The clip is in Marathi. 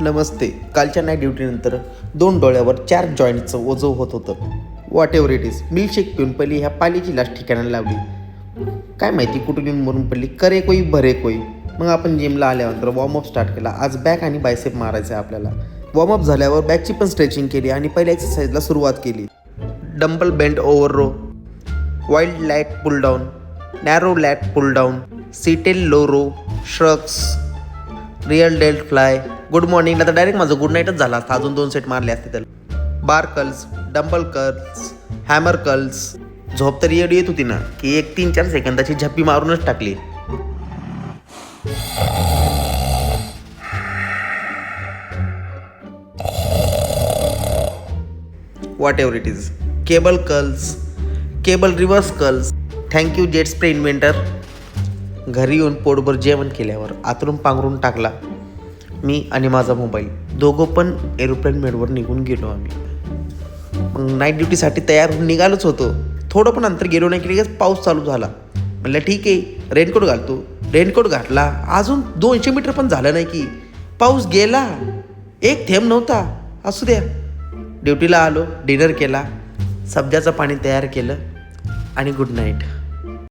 नमस्ते. कालच्या नाईट ड्युटीनंतर 2 डोळ्यावर 4 जॉईंटचं ओझं होत होतं. What ever it is. Milkshake पिऊन पहिली ह्या पालीची लास्ट ठिकाणाला लावली. काय माहिती कुठून येऊन मरून पडली. करे कोई भरे कोई. मग आपण जिमला आल्यानंतर वॉर्मअप स्टार्ट केला. आज बॅक आणि बायसेप मारायचं आहे आपल्याला. वॉर्मअप झाल्यावर बॅकची पण स्ट्रेचिंग केली आणि पहिल्या एक्सरसाइजला सुरुवात केली. Dumbbell bent over row, wide lat pull down, narrow lat pull down, seated low row, shrugs, rear delt fly. Good मॉर्निंगला तर डायरेक्ट माझं गुड नाईटच झाला असता. अजून 2 सेट मारले असते त्याला. Bar curls, dumbbell curls, hammer curls. झोप तर येत होती ना की एक 3-4 सेकंदाची झप्पी मारूनच टाकली. What ever it is. Cable curls, cable reverse curls. Thank you jet spray inventor. घरी येऊन पोटभर जेवण केल्यावर आतरून पांघरून टाकला मी आणि माझा मोबाईल. दोघं पण एरोप्लेन मेडवर निघून गेलो आम्ही. मग नाईट ड्युटीसाठी तयार होऊन निघालोच होतो. थोडं पण अंतर गेलो नाही की लगेच पाऊस चालू झाला. म्हणलं ठीक आहे रेनकोट घालतो. रेनकोट घातला. अजून 200 मीटर पण झालं नाही की पाऊस गेला. एक थेंब नव्हता. असू द्या. ड्युटीला आलो, डिनर केला, सब्जाचं पाणी तयार केलं आणि गुड नाईट.